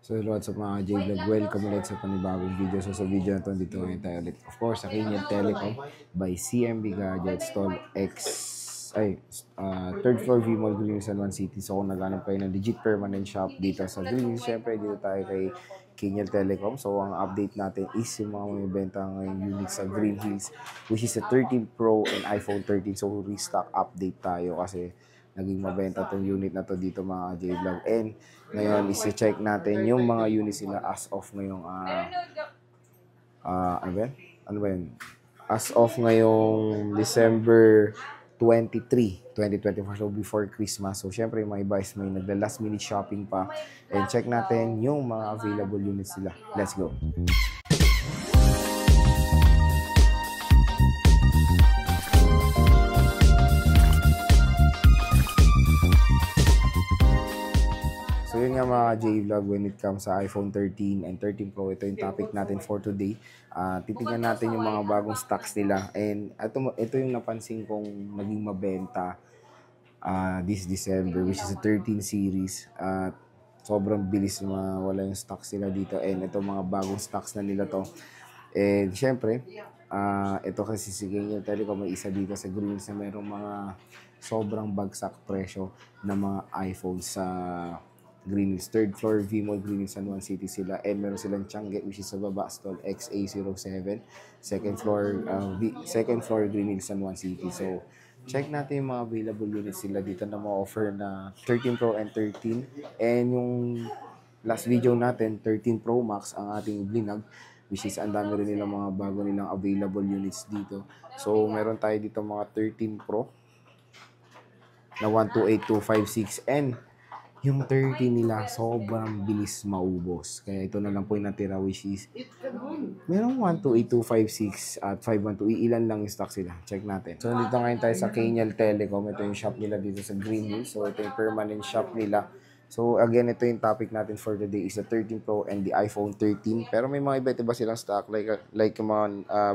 So, what's up mga J-Vlog? Welcome ulit sa panibagong video. So, sa video na to, dito ngayon tayo ulit. Of course, sa Kenya Telecom by CMB Gadgets, Tall X, third floor V-Mall, Green San Juan City. So, kung naghanap kayo ng legit permanent shop dito sa Green, syempre dito tayo kay Kenya Telecom. So, ang update natin is yung mga may benta ngayong units sa Green Hills, which is the 13 Pro and iPhone 13. So, restock update tayo kasi naging mabenta tong unit na to dito mga J-Vlog. And ngayon, isi-check natin yung mga units nila as of ngayong, ano ba yan? Ano ba yun? As of ngayong December 23, 2024, so before Christmas. So, syempre, yung mga iba is may nagla-last minute shopping pa. And check natin yung mga available units nila. Let's go! So yun nga mga J-Vlog, when it comes sa iPhone 13 and 13 Pro, ito yung topic natin for today. Titignan natin yung mga bagong stocks nila. And ito yung napansin kong naging mabenta this December, which is a 13 series. Sobrang bilis mawala yung stocks nila dito. And ito mga bagong stocks na nila to. And syempre, ito kasi si Kenya Telecom may isa dito sa Greens na merong mga sobrang bagsak presyo ng mga iPhones sa Green Hills. Third floor, V-Mall, Green Hills, San Juan City sila. And meron silang Tiangge, which is sa baba, stall XA07. Second floor, Green Hills, San Juan City. So, check natin yung mga available units sila dito na ma-offer na 13 Pro and 13. And yung last video natin, 13 Pro Max, ang ating blinag, which is ang dami rin nilang mga bago nilang available units dito. So, meron tayo dito mga 13 Pro na 128256 and yung 30 nila sobrang bilis maubos. Kaya ito na lang po yung natira, which is merong 128256 at 512. Ilan lang yung stock sila. Check natin. So, dito ngayon tayo sa Kenyal Telecom. Ito yung shop nila dito sa Green Hills. So, ito yung permanent shop nila. So, again, ito yung topic natin for today is the 13 Pro and the iPhone 13. Pero may mga iba silang stock like yung mga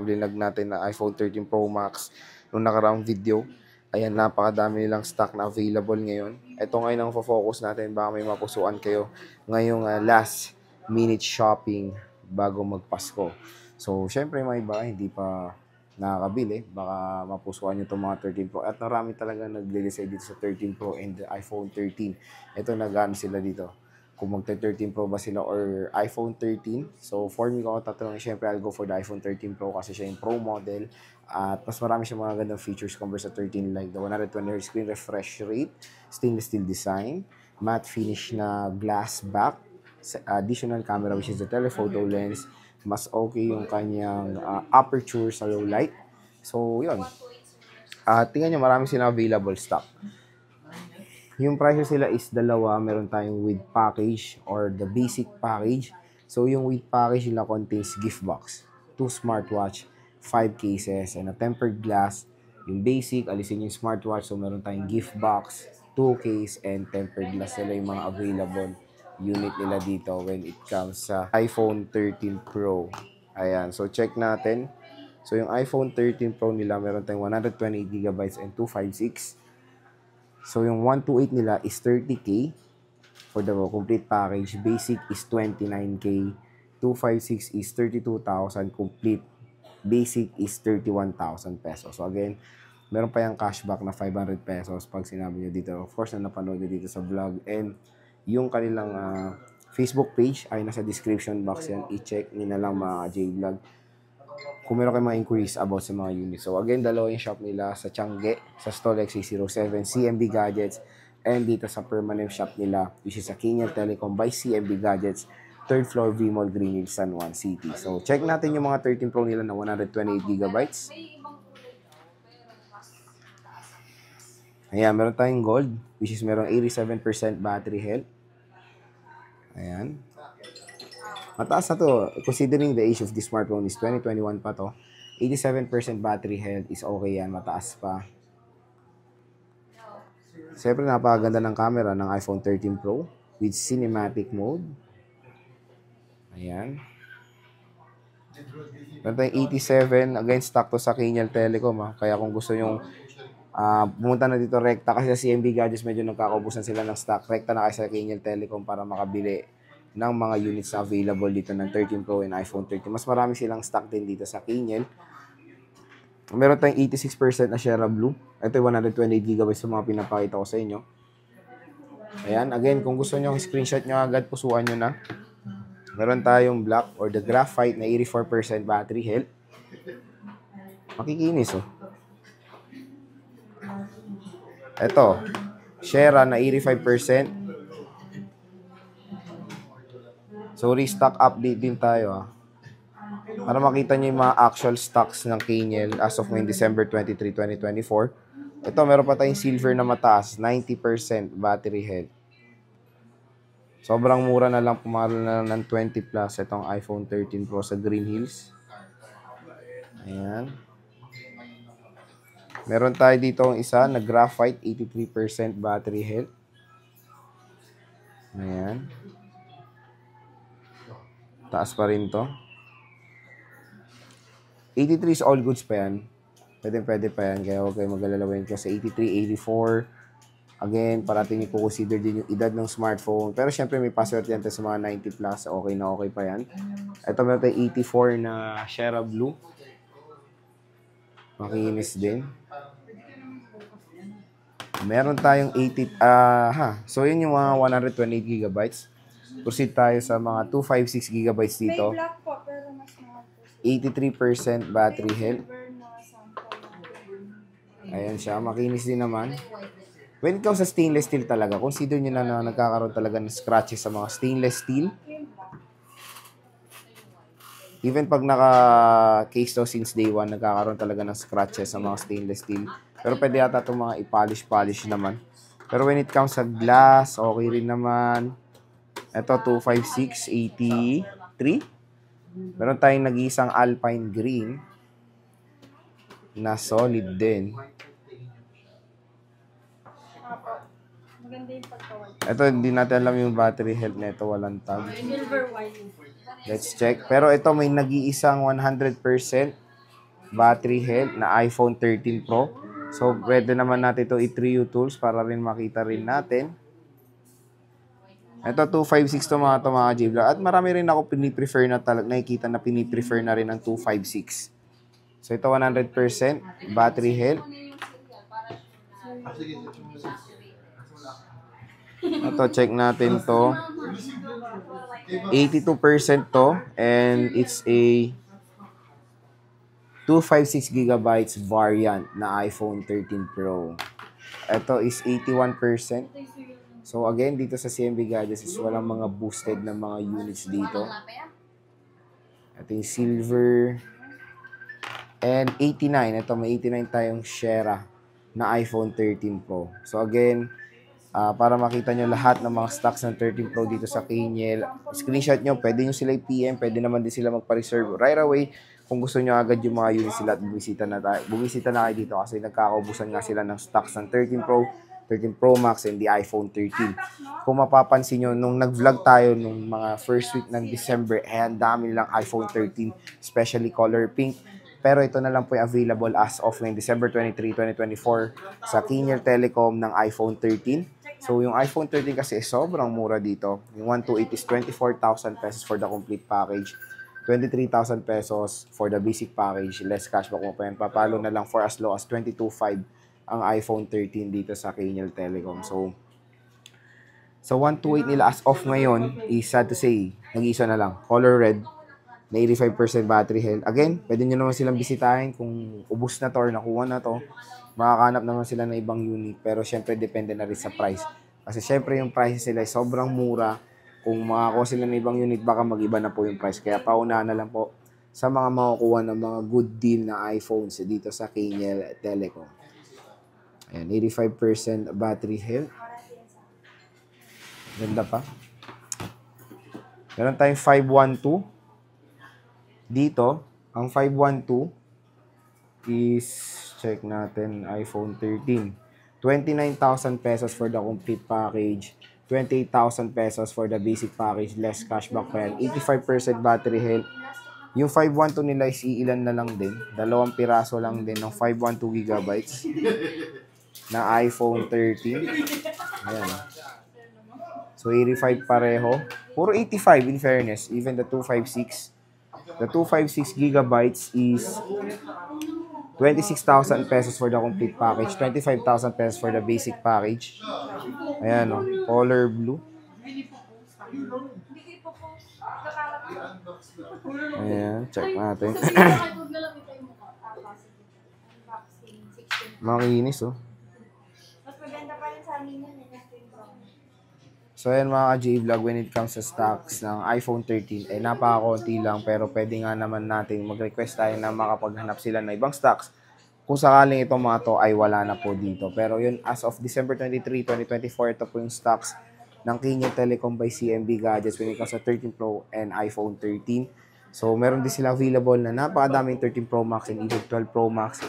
linag natin na iPhone 13 Pro Max nung nakaraang video. Ayan, napakadami nilang stock na available ngayon. Ito ngayon ang focus natin. Baka may mapusuan kayo ngayong last minute shopping bago magpasko. So, syempre mga iba hindi pa nakakabili. Baka mapusuan nyo itong mga 13 Pro. At marami talaga nag-decide dito sa 13 Pro and the iPhone 13. Ito nag-ano sila dito. Kung magta-13 Pro ba sila or iPhone 13. So, for me, kung ako tatanungin, syempre I'll go for the iPhone 13 Pro kasi siya yung Pro model. At mas marami siya mga gandang features compared sa 13 like the 120Hz screen refresh rate, stainless steel design, matte finish na glass back, additional camera which is the telephoto lens, mas okay yung kanyang aperture sa low light. So, yun. Tingnan nyo, marami silang available stock. Yung prices sila is dalawa. Meron tayong with package or the basic package. So, yung with package nila contains gift box, 2 smartwatch, 5 cases, and a tempered glass. Yung basic, alisin yung smartwatch. So, meron tayong gift box, 2 case, and tempered glass. Sila yung mga available unit nila dito when it comes sa iPhone 13 Pro. Ayan. So, check natin. So, yung iPhone 13 Pro nila, meron tayong 128GB and 256. So, yung 128 nila is 30K for the complete package. Basic is 29K. 256 is 32,000. Complete basic is 31,000 pesos. So, again, meron pa yung cashback na 500 pesos pag sinabi nyo dito. Of course, na napanood nyo dito sa vlog. And yung kanilang Facebook page ay nasa description box yan. I-check nyo na lang mga J-Vlog kung meron kayong mga inquiries about sa mga units. So again, dalawa yung shop nila sa Tiangge, sa stall XA07, CMB Gadgets, and dito sa permanent shop nila, which is sa Kenya Telecom by CMB Gadgets, 3rd floor V-Mall, Green Hills, San Juan City. So check natin yung mga 13 Pro nila na 128GB. Ayan, meron tayong gold, which is meron 87% battery health. Ayan. Mataas na to. Considering the age of this smartphone is 2021 pa to. 87% battery health is okay yan. Mataas pa. Siyempre, napakaganda ng camera ng iPhone 13 Pro with cinematic mode. Ayan. Meron tayong 87. Again, stock to sa Kenyal Telecom. Kaya kung gusto nyong pumunta na dito rekta kasi sa CMB Gadgets medyo nagkakaubusan sila ng stock. Rekta na kayo sa Kenyal Telecom para makabili ng mga units na available dito ng 13 Pro and iPhone 13. Mas marami silang stock din dito sa Kiniel. Meron tayong 86% na Sierra Blue. Ito yung 128GB sa mga pinapakita ko sa inyo. Ayan, again, kung gusto nyo screenshot nyo agad, pusuan nyo na. Meron tayong black or the graphite na 84% battery health. Makikinis, oh. Ito, Sierra na 85%. So, restock update din tayo, ah. Para makita nyo yung mga actual stocks ng Kiniel as of ngayon, December 23, 2024. Ito, meron pa tayong silver na mataas, 90% battery health. Sobrang mura na lang, pumalo na lang ng 20 plus itong iPhone 13 Pro sa Green Hills. Ayan. Meron tayo dito ang isa na graphite, 83% battery health. Ayan. Taas pa rin to. 83 is all goods pa yan. Pwede pa yan. Kaya huwag kayo mag-alalawin kasi 83, 84. Again, parating nyo po consider din yung edad ng smartphone. Pero syempre may password yan sa mga 90 plus. Okay na okay pa yan. Ito meron tayong 84 na Sierra Blue. Makinis din. Meron tayong 80... So yun yung mga 128GB. Proceed tayo sa mga 256GB dito. May black po, pero mas mahal po. 83% battery health. Ayan siya. Makinis din naman. When it comes sa stainless steel talaga, consider nyo na nagkakaroon talaga ng scratches sa mga stainless steel. Even pag naka-case to since day 1, nagkakaroon talaga ng scratches sa mga stainless steel. Pero pwede yata itong mga i-polish naman. Pero when it comes sa glass, okay rin naman. Ito, 256, 83. Meron tayong nag-iisang Alpine Green na solid din. Maganda yung pagkawal. Ito, hindi natin alam yung battery health nito, walang tag. Silver white. Let's check. Pero ito, may nag-iisang 100% battery health na iPhone 13 Pro. So, pwede naman natin ito i-3U tools para rin makita rin natin. Ito, 256 to mga J-Vlog. At marami rin ako piniprefer na nakikita na piniprefer na rin ang 256. So, ito 100% battery health. Ito, check natin to. 82% to. And it's a 256GB variant na iPhone 13 Pro. Ito is 81%. So again, dito sa CMB Gadgets is walang mga boosted na mga units dito. Ito yung silver. And 89. Ito, may 89 tayong Sierra na iPhone 13 Pro. So again, para makita nyo lahat ng mga stocks ng 13 Pro dito sa Kiniel, screenshot nyo, pwede nyo sila i-PM, pwede naman din sila magpa-reserve right away. Kung gusto nyo agad yung mga units sila at bumisita na kayo dito kasi nagkakaubusan nga sila ng stocks ng 13 Pro, 13 Pro Max, and the iPhone 13. Kung mapapansin nyo, nung nag-vlog tayo nung mga first week ng December, ang dami nilang iPhone 13, especially color pink. Pero ito na lang po yung available as of ngayon, December 23, 2024 sa Kiniel Telecom ng iPhone 13. So, yung iPhone 13 kasi sobrang mura dito. Yung 128 is 24,000 pesos for the complete package. 23,000 pesos for the basic package. Less cashback mo pa yan. Papalo na lang for as low as 22,500 ang iPhone 13 dito sa Kiniel Telecom. So, sa 128 nila as of ngayon is sad to say, nag-isa na lang. Color red na 85% battery health. Again, pwede nyo naman silang bisitahin kung ubos na to or nakuha na to. Makakanap naman sila ng ibang unit. Pero syempre, depende na rin sa price. Kasi syempre, yung price nila ay sobrang mura. Kung makakuha sila ng ibang unit, baka mag-iba na po yung price. Kaya paunahan na lang po sa mga makukuha ng mga good deal na iPhones dito sa Kiniel Telecom. Ayan, 85% battery health. Ganda pa. Meron tayong 512. Dito, ang 512 is, check natin, iPhone 13. 29,000 pesos for the complete package. 28,000 pesos for the basic package. Less cashback pa yan. 85% battery health. Yung 512 nila is ilan na lang din. 2 piraso lang din ng 512GB na iPhone 13. Ayan. So, 85 pareho. Puro 85 in fairness. Even the 256. The 256 gigabytes is 26,000 pesos for the complete package. 25,000 pesos for the basic package. Ayan o. Color blue. Ayan. Check natin. Makinis oh. Mas maganda pa rin sa amin yan. So ayan mga ka-J-Vlog, when it comes sa stocks ng iPhone 13, napakakunti lang pero pwede nga naman natin mag-request tayo na makapaghanap sila ng ibang stocks kung sakaling itong mga to ay wala na po dito. Pero yun, as of December 23, 2024, ito po yung stocks ng Kinyo Telecom by CMB Gadgets when it comes sa 13 Pro and iPhone 13. So meron din sila available na napakadaming 13 Pro Max and even 12 Pro Max.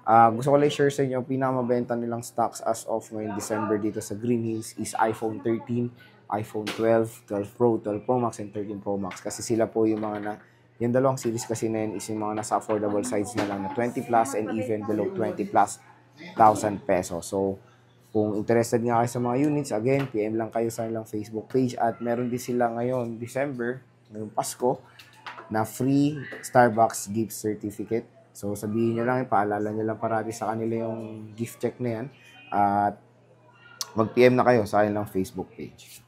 Gusto ko lang share sa inyo, pinakamabenta nilang stocks as of ngayon December dito sa Green Hills is iPhone 13, iPhone 12, 12 Pro, 12 Pro Max, and 13 Pro Max. Kasi sila po yung mga yung dalawang series kasi na yun is yung mga nasa affordable sides na lang na 20 plus and even below 20 plus thousand pesos. So, kung interested nga kayo sa mga units, again, PM lang kayo sa nilang Facebook page at meron din sila ngayon, December, ngayong Pasko, na free Starbucks gift certificate. So, sabihin nyo lang, paalala nyo lang parati sa kanila yung gift check na yan. At mag-PM na kayo sa kanilang Facebook page.